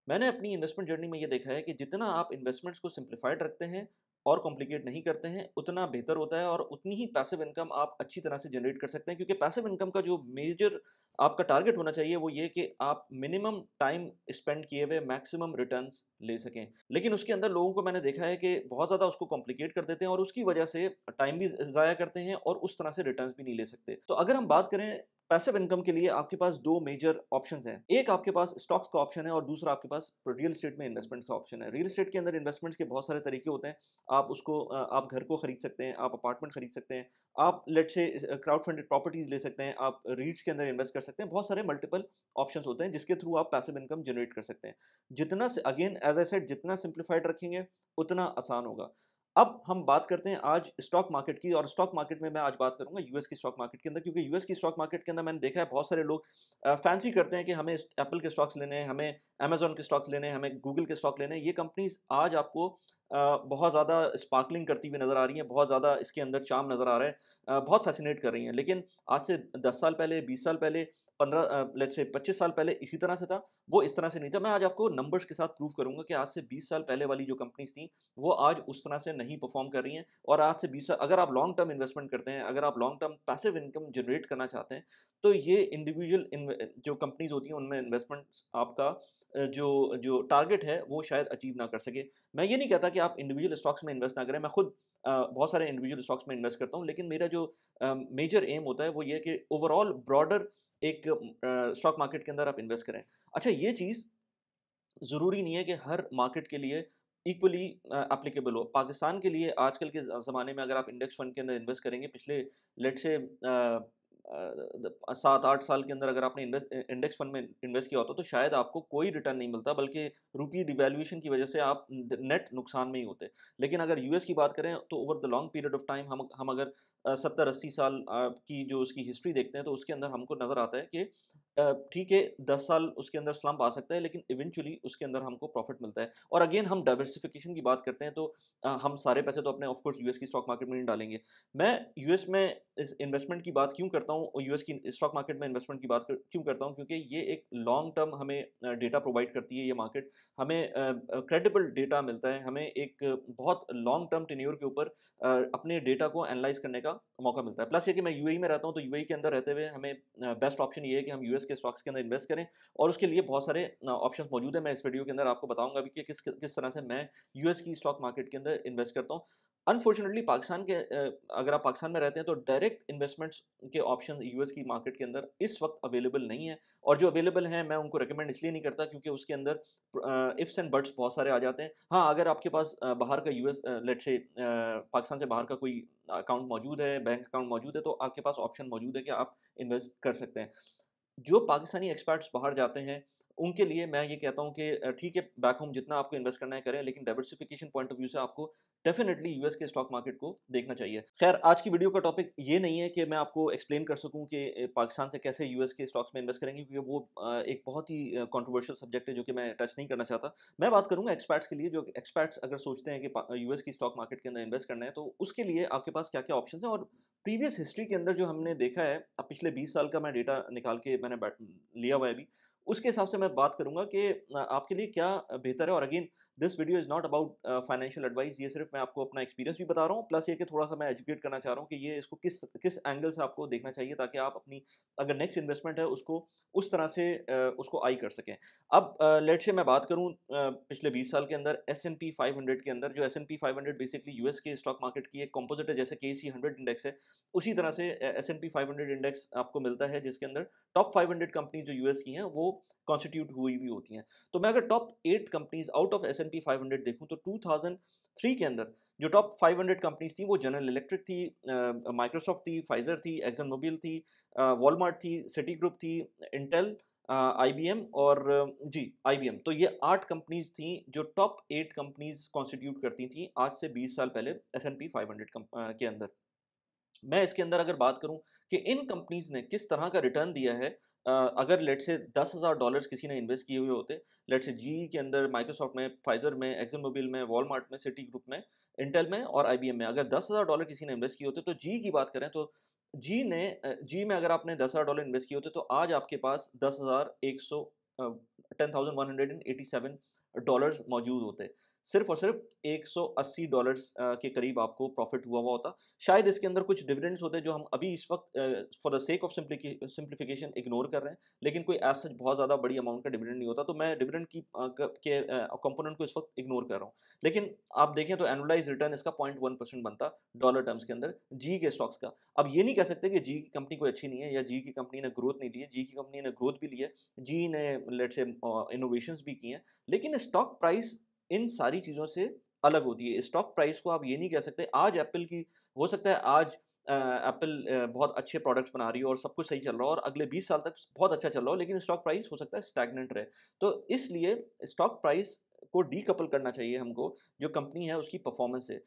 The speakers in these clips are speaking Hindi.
मैंने अपनी इन्वेस्टमेंट जर्नी में ये देखा है कि जितना आप इन्वेस्टमेंट्स को सिंप्लीफाइड रखते हैं और कॉम्प्लिकेट नहीं करते हैं, उतना बेहतर होता है और उतनी ही पैसिव इनकम आप अच्छी तरह से जनरेट कर सकते हैं। क्योंकि पैसिव इनकम का जो मेजर आपका टारगेट होना चाहिए वो ये कि आप मिनिमम टाइम स्पेंड किए हुए मैक्सिमम रिटर्न्स ले सकें। लेकिन उसके अंदर लोगों को मैंने देखा है कि बहुत ज़्यादा उसको कॉम्प्लिकेट कर देते हैं और उसकी वजह से टाइम भी ज़ाया करते हैं और उस तरह से रिटर्न्स भी नहीं ले सकते। तो अगर हम बात करें पैसिव इनकम के लिए, आपके पास 2 मेजर ऑप्शंस हैं। एक आपके पास स्टॉक्स का ऑप्शन है और दूसरा आपके पास रियल एस्टेट में इन्वेस्टमेंट का ऑप्शन है। रियल एस्टेट के अंदर इन्वेस्टमेंट्स के बहुत सारे तरीके होते हैं। आप घर को खरीद सकते हैं, आप अपार्टमेंट खरीद सकते हैं, आप let's say crowd funded properties ले सकते हैं, आप रीट्स के अंदर इन्वेस्ट कर सकते हैं। बहुत सारे मल्टीपल ऑप्शंस होते हैं जिसके थ्रू आप पैसिव इनकम जनरेट कर सकते हैं। जितना स अगेन एज़ आई सेड, जितना सिम्प्लिफाइड रखेंगे, उतना आसान होगा। अब हम बात करते हैं आज स्टॉक मार्केट की, और स्टॉक मार्केट में मैं आज बात करूँगा यूएस की स्टॉक मार्केट के अंदर, क्योंकि यूएस की स्टॉक मार्केट के अंदर मैंने देखा है बहुत सारे लोग फैंसी करते हैं कि हमें एप्पल के स्टॉक्स लेने हैं, हमें अमेज़न के स्टॉक्स लेने हैं, हमें गूगल के स्टॉक लेने हैं। ये कंपनीज़ आज आपको बहुत ज़्यादा स्पार्कलिंग करती हुई नज़र आ रही हैं, बहुत ज़्यादा इसके अंदर चार्म नज़र आ रहा है, बहुत फ़ैसिनेट कर रही हैं। लेकिन आज से 10 साल पहले, 20 साल पहले, 15 लेट्स से 25 साल पहले इसी तरह से था, वो इस तरह से नहीं था। मैं आज आपको नंबर्स के साथ प्रूव करूँगा कि आज से 20 साल पहले वाली जो कंपनीज़ थी, वो आज उस तरह से नहीं परफ़ॉर्म कर रही हैं। और आज से 20 साल अगर आप लॉन्ग टर्म इन्वेस्टमेंट करते हैं, अगर आप long term passive income generate करना चाहते हैं, तो ये इंडिविजुअल जो कंपनीज़ होती हैं, उनमें इन्वेस्टमेंट्स आपका जो जो टारगेट है, वो शायद अचीव ना कर सके। मैं ये नहीं कहता कि आप इंडिविजुअल स्टॉक्स में इन्वेस्ट ना करें, मैं खुद बहुत सारे इंडिविजुअल स्टॉक्स में इन्वेस्ट करता हूँ, लेकिन मेरा जो मेजर एम होता है, वो ये है कि ओवरऑल ब्रॉडर एक स्टॉक मार्केट के अंदर आप इन्वेस्ट करें। अच्छा, ये चीज़ ज़रूरी नहीं है कि हर मार्केट के लिए इक्वली एप्लीकेबल हो। पाकिस्तान के लिए आजकल के ज़माने में अगर आप इंडेक्स फंड के अंदर इन्वेस्ट करेंगे, पिछले लेट्स से 7-8 साल के अंदर अगर आपने इंडेक्स फंड में इन्वेस्ट किया होता, तो शायद आपको कोई रिटर्न नहीं मिलता, बल्कि रुपये डिवैल्यूएशन की वजह से आप नेट नुकसान में ही होते। लेकिन अगर यूएस की बात करें, तो over the long period of time हम अगर 70-80 साल की जो उसकी हिस्ट्री देखते हैं, तो उसके अंदर हमको नज़र आता है कि ठीक है, 10 साल उसके अंदर स्लंप आ सकता है, लेकिन इवेंचुअली उसके अंदर हमको प्रॉफ़िट मिलता है। और अगेन हम डाइवर्सिफ़िकेशन की बात करते हैं, तो हम सारे पैसे तो अपने ऑफ कोर्स यूएस की स्टॉक मार्केट में नहीं डालेंगे। मैं यूएस में इस इन्वेस्टमेंट की बात क्यों करता हूँ और यूएस की स्टॉक मार्केट में इन्वेस्टमेंट की बात क्यों करता हूँ, क्योंकि ये एक लॉन्ग टर्म हमें डेटा प्रोवाइड करती है। ये मार्केट हमें क्रेडिबल डेटा मिलता है, हमें एक बहुत लॉन्ग टर्म टेन्योर के ऊपर अपने डेटा को एनालाइज़ करने का मौका मिलता है। प्लस ये कि मैं यूएई में रहता हूँ, तो यूएई के अंदर रहते हुए हमें बेस्ट ऑप्शन ये है कि हम यूएस के स्टॉक्स के अंदर इन्वेस्ट करें, और उसके लिए बहुत सारे ऑप्शंस मौजूद हैं। मैं इस वीडियो के अंदर आपको बताऊँगा भी कि किस तरह से मैं यूएस की स्टॉक मार्केट के अंदर इन्वेस्ट करता हूँ। अनफॉर्चुनेटली अगर आप पाकिस्तान में रहते हैं, तो डायरेक्ट इन्वेस्टमेंट्स के ऑप्शन यूएस की मार्केट के अंदर इस वक्त अवेलेबल नहीं है, और जो अवेलेबल हैं मैं उनको रिकमेंड इसलिए नहीं करता क्योंकि उसके अंदर इफ्स एंड बट्स बहुत सारे आ जाते हैं। हाँ, अगर आपके पास बाहर का यूएस लेट्स से पाकिस्तान से बाहर का कोई अकाउंट मौजूद है, बैंक अकाउंट मौजूद है, तो आपके पास ऑप्शन मौजूद है कि आप इन्वेस्ट कर सकते हैं। जो पाकिस्तानी एक्सपर्ट्स बाहर जाते हैं, उनके लिए मैं ये कहता हूँ कि ठीक है, बैक होम जितना आपको इन्वेस्ट करना है करें, लेकिन डाइवर्सिफिकेशन पॉइंट ऑफ व्यू से आपको डेफिनिटली यूएस के स्टॉक मार्केट को देखना चाहिए। खैर, आज की वीडियो का टॉपिक ये नहीं है कि मैं आपको एक्सप्लेन कर सकूँ कि पाकिस्तान से कैसे यूएस के स्टॉक्स में इन्वेस्ट करेंगे, क्योंकि वो एक बहुत ही कंट्रोवर्शियल सब्जेक्ट है जो कि मैं टच नहीं करना चाहता। मैं बात करूँगा एक्सपर्ट्स के लिए, जो एक्सपर्ट्स अगर सोचते हैं कि यूएस की स्टॉक मार्केट के अंदर इन्वेस्ट करना है, तो उसके लिए आपके पास क्या-क्या ऑप्शंस हैं, और प्रीवियस हिस्ट्री के अंदर जो हमने देखा है, अब पिछले 20 साल का मैं डेटा निकाल के मैंने लिया हुआ है अभी, उसके हिसाब से मैं बात करूँगा कि आपके लिए क्या बेहतर है। और again, this video is not about financial advice, ये सिर्फ़ मैं आपको अपना एक्सपीरियंस भी बता रहा हूँ, प्लस ये कि थोड़ा-सा मैं एजुकेट करना चाह रहा हूँ कि ये इसको किस किस एंगल से आपको देखना चाहिए, ताकि आप अपनी अगर नेक्स्ट इन्वेस्टमेंट है, उसको उस तरह से उसको आई कर सकें। अब लेट्स से मैं बात करूँ पिछले 20 साल के अंदर एस-एंड-पी 500 के अंदर, जो एस-एंड-पी 500 बेसिकली यूएस के स्टॉक मार्केट की एक कंपोजिट है, जैसे केसी 100 इंडेक्स है, उसी तरह से एस-एंड-पी 500 इंडेक्स आपको मिलता है, जिसके अंदर टॉप 500 कंपनीज़ जो यूएस की हैं, वो कॉन्स्टिट्यूट हुई भी होती हैं। तो मैं अगर top 8 companies out of S-and-P 500 देखूँ, तो 2003 के अंदर जो टॉप 500 कंपनीज़ थी, वो जनरल इलेक्ट्रिक थी, माइक्रोसॉफ्ट थी, फाइज़र थी, एक्सन मोबिल थी, वॉलमार्ट थी, सिटी ग्रुप थी, इंटेल, आईबीएम और आईबीएम। तो ये 8 कंपनीज़ थी जो टॉप 8 कंपनीज़ कॉन्स्टिट्यूट करती थी आज से 20 साल पहले एस-एंड-पी 500 के अंदर। मैं इसके अंदर अगर बात करूँ कि इन कंपनीज़ ने किस तरह का रिटर्न दिया है, अगर लेट्स से $10,000 किसी ने इन्वेस्ट किए हुए होते, लेट्स से जीई के अंदर, माइक्रोसॉफ्ट में, फाइज़र में, एक्सन मोबिल में, वॉलमार्ट में, सिटी ग्रुप में, इंटेल में और आईबीएम में, अगर $10,000 किसी ने इन्वेस्ट किए होते, तो जी की बात करें तो जी में अगर आपने $10,000 इन्वेस्ट किए होते, तो आज आपके पास 10,100 $10,187 मौजूद होते, सिर्फ और सिर्फ $180 के करीब आपको प्रॉफिट हुआ होता। शायद इसके अंदर कुछ डिविडेंड्स होते जो हम अभी इस वक्त for the sake of simplification ignore कर रहे हैं, लेकिन कोई एज सच बहुत ज़्यादा बड़ी अमाउंट का डिविडेंड नहीं होता, तो मैं डिविडेंड के कंपोनेंट को इस वक्त इग्नोर कर रहा हूँ। लेकिन आप देखें तो एनुअलाइज रिटर्न इसका 0.1% बनता डॉलर टर्म्स के अंदर जी के स्टॉक्स का। अब ये नहीं कह सकते कि जी की कंपनी कोई अच्छी नहीं है या जी की कंपनी ने ग्रोथ नहीं ली है। जी की कंपनी ने ग्रोथ भी ली है, जी ने लेट्स से इनोवेशंस भी की हैं, लेकिन स्टॉक प्राइस इन सारी चीज़ों से अलग होती है। स्टॉक प्राइस को आप ये नहीं कह सकते आज एप्पल की, हो सकता है आज एप्पल बहुत अच्छे प्रोडक्ट्स बना रही हो और सब कुछ सही चल रहा हो और अगले 20 साल तक बहुत अच्छा चल रहा हो, लेकिन स्टॉक प्राइस हो सकता है स्टैग्नेंट रहे। तो इसलिए स्टॉक प्राइस को डीकपल करना चाहिए हमको जो कंपनी है उसकी परफॉर्मेंस से।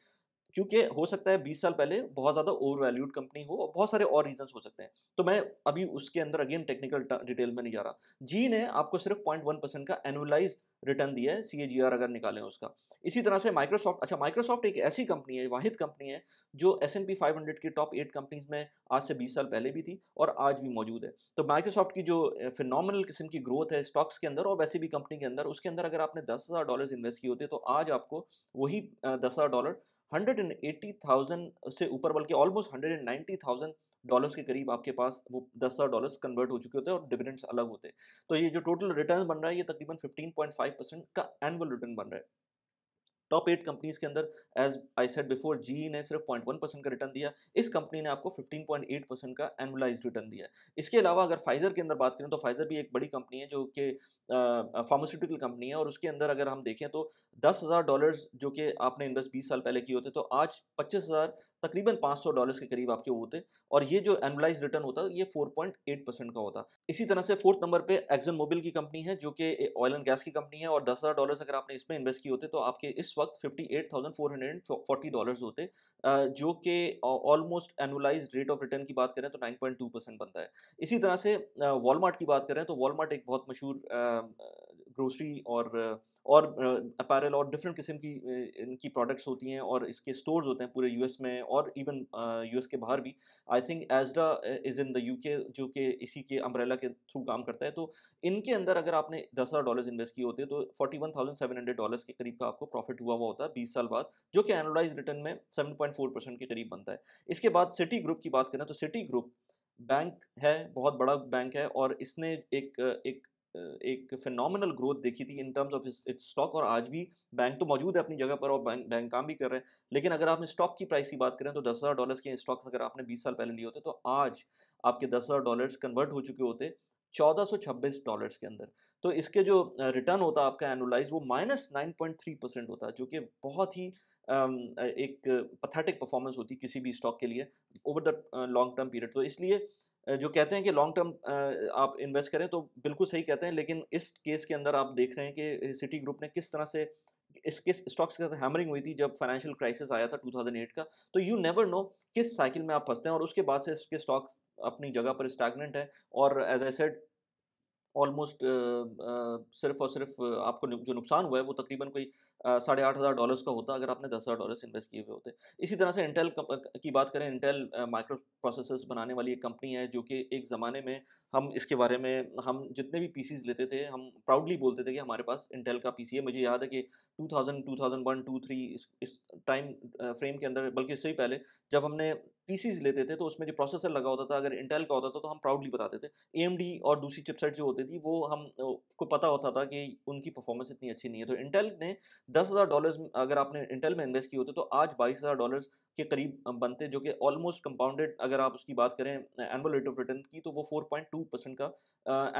क्योंकि हो सकता है 20 साल पहले बहुत ज़्यादा ओवर वैल्यूड कंपनी हो और बहुत सारे और रीज़न्स हो सकते हैं। तो मैं अभी उसके अंदर अगेन टेक्निकल डिटेल में नहीं जा रहा। जी ने आपको सिर्फ 0.1% का एनुअलाइज़्ड रिटर्न दिया है, सीएजीआर अगर निकालें उसका। इसी तरह से माइक्रोसॉफ्ट, अच्छा माइक्रोसॉफ्ट एक ऐसी कंपनी है, वाहिद कंपनी है जो एस&पी 500 की टॉप 8 कंपनीज़ में आज से 20 साल पहले भी थी और आज भी मौजूद है। तो माइक्रोसॉफ्ट की जो फिनोमिनल किस्म की ग्रोथ है स्टॉक्स के अंदर और वैसे भी कंपनी के अंदर, उसके अंदर अगर आपने $10,000 इन्वेस्ट किए होते तो आज आपको वही $10,000 $180,000 से ऊपर, बल्कि ऑलमोस्ट $190,000 के करीब आपके पास वो $10,000 कन्वर्ट हो चुके होते हैं और डिविडेंड्स अलग होते। तो ये जो टोटल रिटर्न बन रहा है ये तकरीबन 15.5% का एनुअल रिटर्न बन रहा है। टॉप 8 कंपनीज के अंदर एज आई सेड बिफोर जी ने सिर्फ 0.1% का रिटर्न दिया, इस कंपनी ने आपको 15.8% का एनुअलाइज्ड रिटर्न दिया है। इसके अलावा अगर फाइजर के अंदर बात करें तो फाइजर भी एक बड़ी कंपनी है जो कि फार्मास्यूटिकल कंपनी है और उसके अंदर अगर हम देखें तो $10,000 जो कि आपने इन्वेस्ट 20 साल पहले किए होते तो आज 25,000 तकरीबन $500 के करीब आपके वो होते और ये जो एनुअलाइज्ड रिटर्न होता ये 4.8% का होता। इसी तरह से फोर्थ नंबर पे एक्सन मोबिल की कंपनी है जो कि ऑयल एंड गैस की कंपनी है और $10,000 अगर आपने इसमें इन्वेस्ट किए होते तो आपके इस वक्त $58,440 होते, जो कि almost annualised rate of return की बात करें तो 9.2% बनता है। इसी तरह से वॉलमार्ट की बात करें तो वॉलमार्ट एक बहुत मशहूर ग्रोसरी और अपैरल और डिफरेंट किस्म की इनकी प्रोडक्ट्स होती हैं और इसके स्टोर्स होते हैं पूरे यूएस में और इवन यूएस के बाहर भी। I think Ezra is in the UK जो कि इसी के अम्ब्रेला के थ्रू काम करता है। तो इनके अंदर अगर आपने $10,000 इन्वेस्ट किए होते तो $41,700 के करीब का आपको प्रॉफिट हुआ होता है 20 साल बाद, जो कि एनुअलाइज्ड रिटर्न में 7.4% के करीब बनता है। इसके बाद सिटी ग्रुप की बात करें तो सिटी ग्रुप बैंक है, बहुत बड़ा बैंक है और इसने एक फिनोमिनल ग्रोथ देखी थी in terms of its stock और आज भी बैंक तो मौजूद है अपनी जगह पर और बैंक बैंक काम भी कर रहे हैं। लेकिन अगर आपने स्टॉक की प्राइस की बात करें तो $10,000 के स्टॉक्स अगर आपने 20 साल पहले लिए होते तो आज आपके $10,000 कन्वर्ट हो चुके होते $1,426 के अंदर। तो इसके जो रिटर्न होता आपका एनुअलाइज वो -9.3% होता है, जो कि बहुत ही एक पैथेटिक परफॉर्मेंस होती किसी भी स्टॉक के लिए over the long term period. तो इसलिए जो कहते हैं कि लॉन्ग टर्म आप इन्वेस्ट करें तो बिल्कुल सही कहते हैं, लेकिन इस केस के अंदर आप देख रहे हैं कि सिटी ग्रुप ने किस तरह से इसके स्टॉक्स के साथ हैमरिंग हुई थी जब फाइनेंशियल क्राइसिस आया था 2008 का। तो यू नेवर नो किस साइकिल में आप फंसते हैं और उसके बाद से इसके स्टॉक्स अपनी जगह पर स्टैग्नेंट है और एज आई सेड ऑलमोस्ट सिर्फ़ और सिर्फ़ आपको जो नुकसान हुआ है वो तकरीबन कोई $8,500 का होता अगर आपने $10,000 इन्वेस्ट किए हुए होते। इसी तरह से इंटेल की बात करें, इंटेल माइक्रो प्रोसेसर्स बनाने वाली एक कंपनी है जो कि एक ज़माने में हम इसके बारे में हम जितने भी पीसीज़ लेते थे हम प्राउडली बोलते थे कि हमारे पास इंटेल का पीसी है। मुझे याद है कि 2000, 2001, 2, 3 इस टाइम फ्रेम के अंदर, बल्कि इससे भी पहले जब हमने पीसीज़ लेते थे तो उसमें जो प्रोसेसर लगा होता था अगर इंटेल का होता था तो हम प्राउडली बताते थे। एएमडी और दूसरी चिपसेट जो होती थी वो हम को पता होता था कि उनकी परफॉर्मेंस इतनी अच्छी नहीं है। तो इंटेल ने $10,000 अगर आपने इंटेल में इन्वेस्ट किए होते तो आज $22,000 के करीब बनते, जो कि ऑलमोस्ट कंपाउंडेड अगर आप उसकी बात करें एनुअल रेट ऑफ रिटर्न की तो वो 4.2% का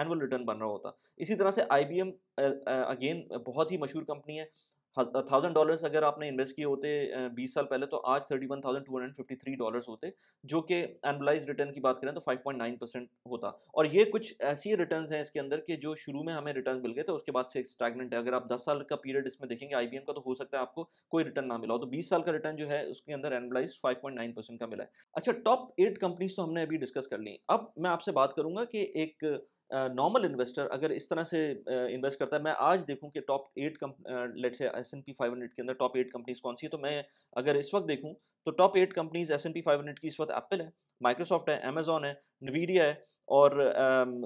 एनुअल रिटर्न बन रहा होता। इसी तरह से आईबीएम अगेन बहुत ही मशहूर कंपनी है। $1,000 अगर आपने इन्वेस्ट किए होते 20 साल पहले तो आज $31,253 होते, जो कि एनुअलाइज्ड रिटर्न की बात करें तो 5.9% होता। और ये कुछ ऐसी रिटर्न्स हैं इसके अंदर कि जो शुरू में हमें रिटर्न मिल गए थे उसके बाद से स्टैग्नेंट है। अगर आप 10 साल का पीरियड इसमें देखेंगे आईबीएम का तो हो सकता है आपको कोई रिटर्न ना मिला हो। तो 20 साल का रिटर्न जो है उसके अंदर एनुअलाइज्ड 5.9% का मिला है। अच्छा, टॉप 8 कंपनीज तो हमने अभी डिस्कस कर ली। अब मैं आपसे बात करूँगा कि एक नॉर्मल इन्वेस्टर अगर इस तरह से इन्वेस्ट करता है, मैं आज देखूँ कि टॉप 8 लेट्स से एस&पी 500 के अंदर टॉप 8 कंपनीज कौन सी है, तो मैं अगर इस वक्त देखूँ तो टॉप 8 कंपनीज एस&पी 500 की इस वक्त एप्पल है, माइक्रोसॉफ्ट है, अमेज़न है, न्वीडिया है और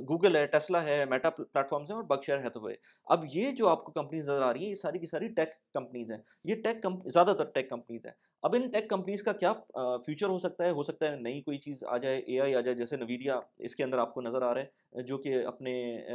गूगल है, टेस्ला है, मेटा प्लेटफ़ॉर्म्स हैं और बर्कशायर हैथवे। अब ये जो आपको कंपनीज़ नज़र आ रही हैं, ये सारी की सारी टेक कंपनीज़ हैं। ये ज़्यादातर टेक कंपनीज़ हैं। अब इन टेक कंपनीज़ का क्या फ्यूचर हो सकता है नई कोई चीज़ आ जाए, एआई आ जाए, जैसे नवीडिया इसके अंदर आपको नज़र आ रहा है, जो कि अपने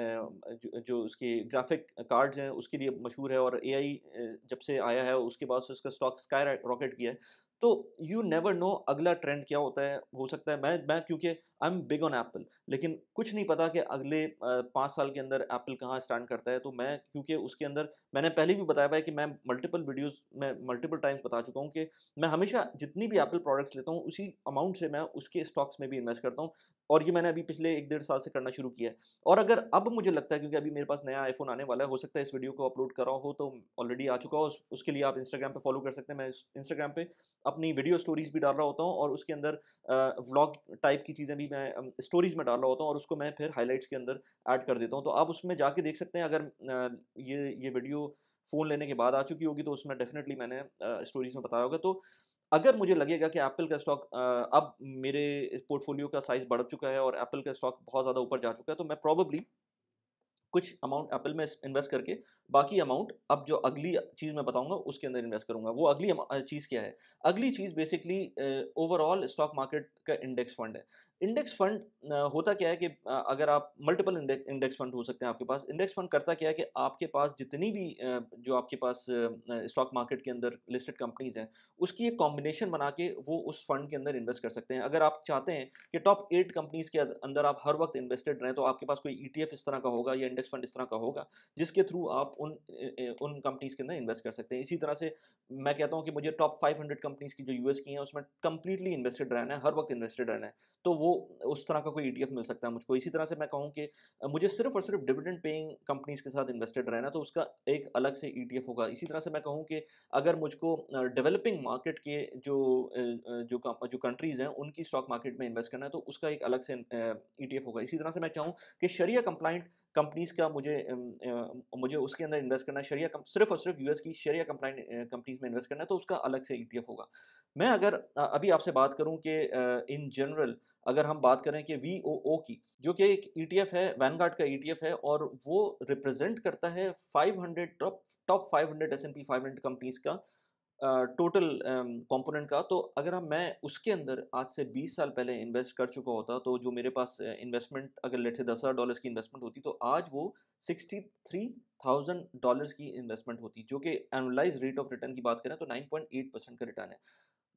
जो उसके ग्राफिक कार्ड्स हैं, उसके लिए मशहूर है और एआई जब से आया है, उसके बाद से उसका स्टॉक स्काई रॉकेट किया है। तो यू नेवर नो अगला ट्रेंड क्या होता है, हो सकता है मैं क्योंकि I am big on Apple, लेकिन कुछ नहीं पता कि अगले 5 साल के अंदर एप्पल कहाँ स्टैंड करता है, तो मैं क्योंकि उसके अंदर मैंने पहले भी बताया हुआ है कि मैं मल्टीपल वीडियोज़ में मल्टीपल टाइम्स बता चुका हूँ कि मैं हमेशा जितनी भी एप्पल प्रोडक्ट्स लेता हूँ, उसी अमाउंट से मैं उसके स्टॉक्स में भी इन्वेस्ट करता हूँ और ये मैंने अभी पिछले 1 डेढ़ साल से करना शुरू किया है। और अगर अब मुझे लगता है क्योंकि अभी मेरे पास नया आईफ़ोन आने वाला है, हो सकता है इस वीडियो को अपलोड कर रहा हो तो ऑलरेडी आ चुका हो, उसके लिए आप इंस्टाग्राम पे फॉलो कर सकते हैं। मैं इंस्टाग्राम पे अपनी वीडियो स्टोरीज़ भी डाल रहा होता हूँ और उसके अंदर व्लॉग टाइप की चीज़ें भी मैं स्टोरीज़ में डाल रहा होता हूँ और उसको मैं फिर हाइलाइट्स के अंदर ऐड कर देता हूँ। तो आप उसमें जाके देख सकते हैं, अगर ये वीडियो फ़ोन लेने के बाद आ चुकी होगी तो उसमें डेफ़िनेटली मैंने स्टोरीज़ में बताया होगा। तो अगर मुझे लगेगा कि एप्पल का स्टॉक अब मेरे इस पोर्टफ़ोलियो का साइज़ बढ़ चुका है और एप्पल का स्टॉक बहुत ज़्यादा ऊपर जा चुका है, तो मैं प्रोबेबली कुछ अमाउंट एप्पल में इन्वेस्ट करके बाकी अमाउंट अब जो अगली चीज़ मैं बताऊँगा उसके अंदर इन्वेस्ट करूँगा। वो अगली चीज़ क्या है? अगली चीज़ बेसिकली ओवरऑल स्टॉक मार्केट का इंडेक्स फंड है। इंडेक्स फंड होता क्या है कि अगर आप मल्टीपल इंडेक्स फंड हो सकते हैं आपके पास। इंडेक्स फंड करता क्या है कि आपके पास जितनी भी जो आपके पास स्टॉक मार्केट के अंदर लिस्टेड कंपनीज़ हैं, उसकी एक कॉम्बिनेशन बना के वो उस फंड के अंदर इन्वेस्ट कर सकते हैं। अगर आप चाहते हैं कि टॉप 8 कंपनीज़ के अंदर आप हर वक़्त इन्वेस्टेड रहें, तो आपके पास कोई ईटीएफ इस तरह का होगा या इंडेक्स फंड इस तरह का होगा, जिसके थ्रू आप उन कंपनीज़ के अंदर इन्वेस्ट कर सकते हैं। इसी तरह से मैं कहता हूँ कि मुझे टॉप 500 कंपनीज़ की जो यूएस की हैं, उसमें कंप्लीटली इन्वेस्टेड रहना है, हर वक़्त इन्वेस्टेड रहना है। तो वो उस तरह का कोई ईटीएफ मिल सकता है मुझको। इसी तरह से मैं कहूँ कि मुझे सिर्फ़ और सिर्फ़ डिविडेंड पेइंग कंपनीज़ के साथ इन्वेस्टेड रहना है, तो उसका एक अलग से ईटीएफ होगा। इसी तरह से मैं कहूँ कि अगर मुझको डेवलपिंग मार्केट के जो कंट्रीज़ हैं, उनकी स्टॉक मार्केट में इन्वेस्ट करना है, तो उसका एक अलग से ईटीएफ होगा। इसी तरह से मैं चाहूँ कि शरिया कंप्लायंट कंपनीज़ का मुझे उसके अंदर इन्वेस्ट करना है, सिर्फ़ और सिर्फ़ यूएस की शरिया कंप्लायंट कंपनीज़ में इन्वेस्ट करना है, तो उसका अलग से ईटीएफ होगा। मैं अगर अभी आपसे बात करूँ कि इन जनरल अगर हम बात करें कि वीओओ की, जो कि एक ईटीएफ है, वैनगार्ड का ईटीएफ है और वो रिप्रेज़ेंट करता है 500 टॉप 500 एस&पी 500 कंपनीज़ का टोटल कंपोनेंट का। तो अगर हम मैं उसके अंदर आज से 20 साल पहले इन्वेस्ट कर चुका होता, तो जो मेरे पास इन्वेस्टमेंट अगर लेट्स से $10,000 की इन्वेस्टमेंट होती, तो आज वो $63,000 की इन्वेस्टमेंट होती, जो कि एनुअलाइज़्ड रेट ऑफ रिटर्न की बात करें तो 9.8% का रिटर्न है।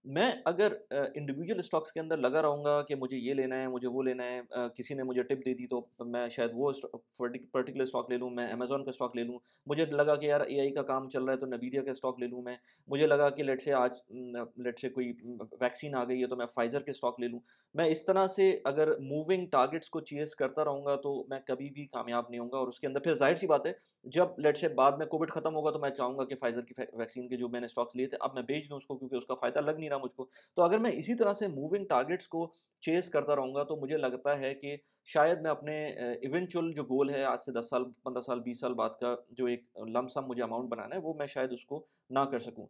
मैं अगर इंडिविजुअल स्टॉक्स के अंदर लगा रहूँगा कि मुझे ये लेना है, मुझे वो लेना है, किसी ने मुझे टिप दे दी तो मैं शायद वो पर्टिकुलर स्टॉक ले लूँ, मैं अमेज़न का स्टॉक ले लूँ। मुझे लगा कि यार एआई का काम चल रहा है तो नवीडिया का स्टॉक ले लूँ मैं। मुझे लगा कि लेट्स से कोई वैक्सीन आ गई है तो मैं फाइज़र के स्टॉक ले लूँ। मैं इस तरह से अगर मूविंग टारगेट्स को चेज़ करता रहूँगा तो मैं कभी भी कामयाब नहीं होऊँगा और उसके अंदर फिर ज़ाहिर-सी बात है, जब लेट्स से बाद में कोविड खत्म होगा तो मैं चाहूँगा कि फाइज़र की वैक्सीन के जो मैंने स्टॉक्स लिए थे, अब मैं बेच दूँ उसको क्योंकि उसका फ़ायदा लग नहीं रहा मुझको। तो अगर मैं इसी तरह से मूविंग टारगेट्स को चेज़ करता रहूँगा तो मुझे लगता है कि शायद मैं अपने इवेंचुअल जो गोल है आज से 10 साल, 15 साल, 20 साल बाद का जो एक लंप सम मुझे अमाउंट बनाना है, वो मैं शायद उसको ना कर सकूँ।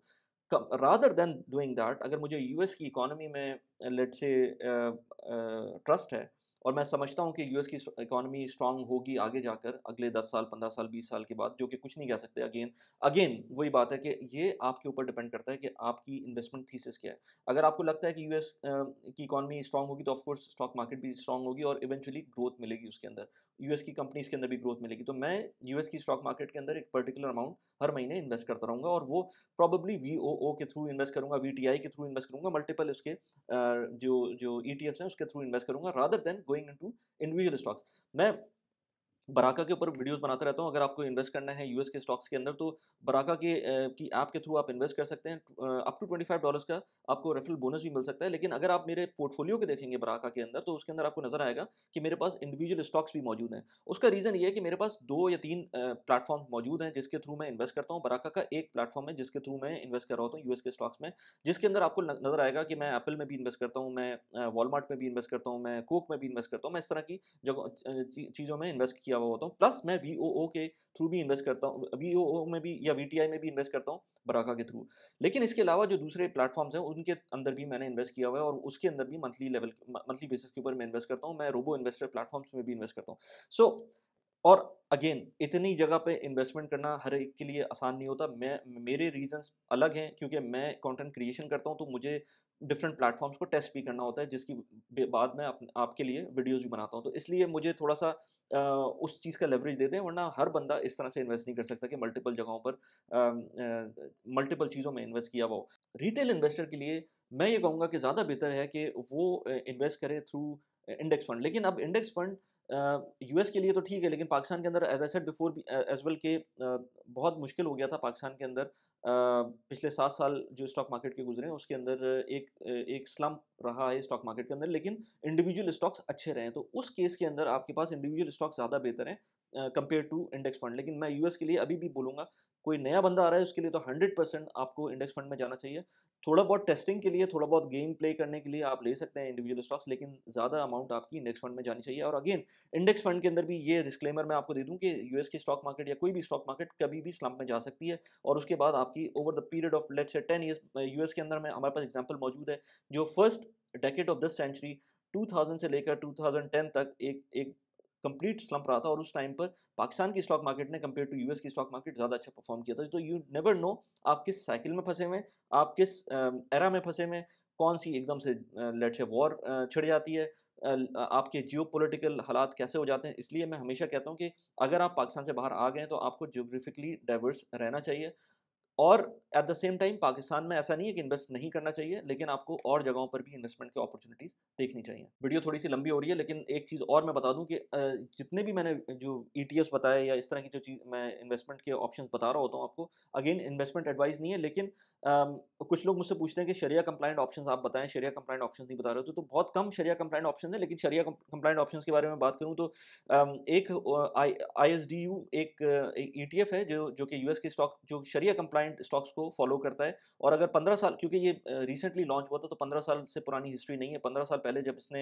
रादर देन डूइंग दैट, अगर मुझे यूएस की इकोनॉमी में लेट्स से ट्रस्ट है और मैं समझता हूँ कि यूएस की इकोनॉमी स्ट्रांग होगी आगे जाकर अगले 10 साल, 15 साल, 20 साल के बाद, जो कि कुछ नहीं कह सकते। अगेन अगेन वही बात है कि ये आपके ऊपर डिपेंड करता है कि आपकी इन्वेस्टमेंट थीसिस क्या है। अगर आपको लगता है कि यूएस की इकोनॉमी स्ट्रांग होगी तो ऑफ कोर्स स्टॉक मार्केट भी स्ट्रांग होगी और इवेंचुअली ग्रोथ मिलेगी उसके अंदर। यूएस की कंपनीज़ के अंदर भी ग्रोथ मिलेगी। तो मैं यूएस की स्टॉक मार्केट के अंदर एक पर्टिकुलर अमाउंट हर महीने इन्वेस्ट करता रहूँगा और वो प्रोबेबली वीओओ के थ्रू इन्वेस्ट करूँगा, वीटीआई के थ्रू इन्वेस्ट करूँगा, मल्टीपल उसके जो जो ईटीएफ्स हैं उसके थ्रू इन्वेस्ट करूँगा rather than going into individual stocks. मैं बराका के ऊपर वीडियोस बनाता रहता हूँ। अगर आपको इन्वेस्ट करना है यूएस के स्टॉक्स के अंदर तो बराका की ऐप के थ्रू आप इन्वेस्ट कर सकते हैं। अप टू $25 का आपको रेफरल बोनस भी मिल सकता है। लेकिन अगर आप मेरे पोर्टफोलियो को देखेंगे बराका के अंदर तो उसके अंदर आपको नज़र आएगा कि मेरे पास इंडिविजुअल स्टॉक्स भी मौजूद हैं। उसका रीज़न ये है कि मेरे पास 2 या 3 प्लेटफ़ॉर्म मौजूद हैं जिसके थ्रू मैं इन्वेस्ट करता हूँ। बराका का एक प्लेटफ़ॉर्म है जिसके थ्रू मैं इन्वेस्ट कर रहा होता हूँ यूएस के स्टॉक्स में, जिसके अंदर आपको न नज़र आएगा कि मैं एप्पल में भी इन्वेस्ट करता हूँ, मैं वॉलमार्ट में भी इन्वेस्ट करता हूँ, मैं कोक में भी इन्वेस्ट करता हूँ। मैं इस तरह की चीज़ों में इन्वेस्ट किया हुआ होता हूँ, प्लस मैं वीओओ के थ्रू भी इन्वेस्ट करता हूँ, वीओओ में भी या वीटीआई में भी इन्वेस्ट करता हूँ, बराका के थ्रू। लेकिन इसके अलावा जो दूसरे प्लेटफ़ॉर्म्स हैं, उनके अंदर भी मैंने इन्वेस्ट किया हुआ है और उसके अंदर भी मंथली बेसिस के ऊपर मैं इन्वेस्ट करता हूँ। मैं रोबो इन्वेस्टर प्लेटफ़ॉर्म्स में भी इन्वेस्ट करता हूँ। सो और अगेन इतनी जगह पे इन्वेस्टमेंट करना हर एक के लिए आसान नहीं होता। मेरे रीज़न्स अलग हैं क्योंकि मैं कंटेंट क्रिएशन करता हूँ, तो मुझे डिफरेंट प्लेटफ़ॉर्म्स को टेस्ट भी करना होता है, जिसकी बाद में आपके लिए वीडियोज़ भी बनाता हूँ। तो इसलिए मुझे थोड़ा-सा उस चीज़ का लेवरेज दे दें, वरना हर बंदा इस तरह से इन्वेस्ट नहीं कर सकता कि मल्टीपल जगहों पर मल्टीपल चीज़ों में इन्वेस्ट किया हुआ हो। रिटेल इन्वेस्टर के लिए मैं ये कहूँगा कि ज़्यादा बेहतर है कि वो इन्वेस्ट करे थ्रू इंडेक्स फंड। लेकिन अब इंडेक्स फंड यूएस के लिए तो ठीक है, लेकिन पाकिस्तान के अंदर as I said before as well कि बहुत मुश्किल हो गया था पाकिस्तान के अंदर। पिछले 7 साल जो स्टॉक मार्केट के गुज़रे हैं, उसके अंदर एक स्लम्प रहा है स्टॉक मार्केट के अंदर, लेकिन इंडिविजुअल स्टॉक्स अच्छे रहे हैं। तो उस केस के अंदर आपके पास इंडिविजुअल स्टॉक्स ज़्यादा बेहतर हैं कंपेयर टू इंडेक्स फंड। लेकिन मैं यूएस के लिए अभी भी बोलूँगा, कोई नया बंदा आ रहा है उसके लिए तो 100% आपको इंडेक्स फंड में जाना चाहिए। थोड़ा बहुत टेस्टिंग के लिए, थोड़ा बहुत गेम प्ले करने के लिए आप ले सकते हैं इंडिविजुअल स्टॉक्स, लेकिन ज़्यादा अमाउंट आपकी इंडेक्स फंड में जानी चाहिए। और अगेन इंडेक्स फंड के अंदर भी ये डिस्क्लेमर मैं आपको दे दूँ कि यूएस की स्टॉक मार्केट या कोई भी स्टॉक मार्केट कभी भी स्लंप में जा सकती है और उसके बाद आपकी over the period of let's say 10 years US के अंदर में हमारे पास एग्जांपल मौजूद है, जो first decade of this century 2000 से लेकर 2010 तक एक एक कंप्लीट स्लंप रहा था और उस टाइम पर पाकिस्तान की स्टॉक मार्केट ने कंपेयर टू यूएस की स्टॉक मार्केट ज़्यादा अच्छा परफॉर्म किया था। तो यू नेवर नो आप किस साइकिल में फँसे हुए हैं, आप किस एरा में फँसे हुए हैं, कौन-सी एकदम से लेट्स से वॉर छिड़ जाती है, आपके जियोपॉलिटिकल हालात कैसे हो जाते हैं। इसलिए मैं हमेशा कहता हूँ कि अगर आप पाकिस्तान से बाहर आ गए हैं, तो आपको ज्योग्राफिकली डाइवर्स रहना चाहिए। और at the same time Pakistan में ऐसा नहीं है कि इन्वेस्ट नहीं करना चाहिए, लेकिन आपको और जगहों पर भी इन्वेस्टमेंट की अपॉर्चुनिटीज़ देखनी चाहिए। वीडियो थोड़ी-सी लंबी हो रही है, लेकिन एक चीज़ और मैं बता दूँ कि जितने भी मैंने जो ईटीएफ्स बताए या इस तरह की जो चीज़ मैं इन्वेस्टमेंट के ऑप्शंस बता रहा होता हूँ आपको, अगेन इन्वेस्टमेंट एडवाइस नहीं है, लेकिन कुछ लोग मुझसे पूछते हैं कि शरिया कंप्लायंट ऑप्शंस आप बताएँ, शरिया कंप्लायंट ऑप्शंस नहीं बता रहे हो, तो बहुत कम शरिया कंप्लायंट ऑप्शंस हैं, लेकिन शरिया कंप्लायंट ऑप्शंस के बारे में बात करूँ तो एक आईएसडीयू एक ईटीएफ है जो कि यूएस के स्टॉक जो शरिया कंप्लायंट स्टॉक्स को फॉलो करता है। और अगर 15 साल, क्योंकि ये रिसेंटली लॉन्च हुआ था, तो 15 साल से पुरानी हिस्ट्री नहीं है। 15 साल पहले जब इसने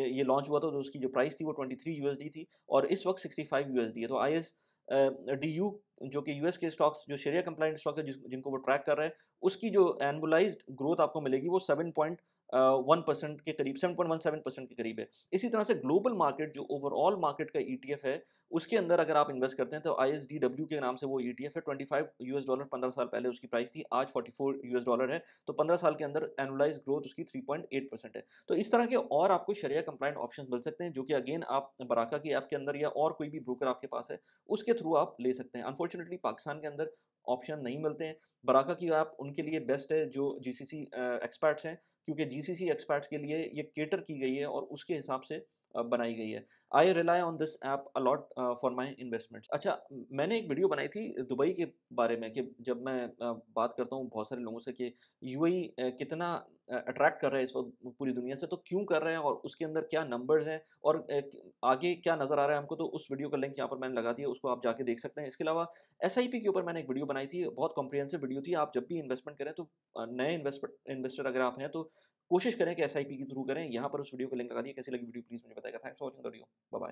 ये लॉन्च हुआ था, तो उसकी जो प्राइस थी वो 23 यूएसडी थी और इस वक्त 65 यूएसडी है। तो डीयू जो कि यूएस के स्टॉक्स जो शरिया कंप्लायंट स्टॉक है जिनको वो ट्रैक कर रहा है, उसकी जो एनुअलाइज्ड ग्रोथ आपको मिलेगी वो 7.1% के करीब, 7.17% के करीब है। इसी तरह से ग्लोबल मार्केट जो ओवरऑल मार्केट का ईटीएफ है, उसके अंदर अगर आप इन्वेस्ट करते हैं, तो आईएसडब्ल्यू के नाम से वो ईटीएफ है। 25 यूएस डॉलर 15 साल पहले उसकी प्राइस थी, आज 44 यूएस डॉलर है। तो 15 साल के अंदर एनुअलाइज्ड ग्रोथ उसकी 3.8% है। तो इस तरह के और आपको शरिया कंप्लायंट ऑप्शंस मिल सकते हैं, जो कि अगेन आप बराका की ऐप के अंदर या और कोई भी ब्रोकर आपके पास है, उसके थ्रू आप ले सकते हैं। अनफॉर्चुनेटली पाकिस्तान के अंदर ऑप्शन नहीं मिलते हैं। बराका की ऐप उनके लिए बेस्ट है जो जीसीसी एक्सपर्ट्स हैं, क्योंकि जीसीसी एक्सपर्ट्स के लिए ये कैटर की गई है और उसके हिसाब से बनाई गई है। I rely on this app a lot for my investments. अच्छा, मैंने एक वीडियो बनाई थी दुबई के बारे में कि जब मैं बात करता हूँ बहुत सारे लोगों से कि यूएई कितना अट्रैक्ट कर रहा है इस वक़्त पूरी दुनिया से, तो क्यों कर रहा है और उसके अंदर क्या नंबर्स हैं और आगे क्या नज़र आ रहा है हमको, तो उस वीडियो का लिंक यहाँ पर मैंने लगा दिया, उसको आप जाके देख सकते हैं। इसके अलावा एसआईपी के ऊपर मैंने एक वीडियो बनाई थी, बहुत कॉम्प्रिहेंसिव वीडियो थी। आप जब भी इन्वेस्टमेंट करें तो नए इन्वेस्टर अगर आप हैं तो कोशिश करें कि एसआईपी के थ्रू करें। यहाँ पर उस वीडियो का लिंक लगा दिया। कैसी लगी वीडियो प्लीज़ मुझे बताइएगा। Thanks for watching the video. Bye bye.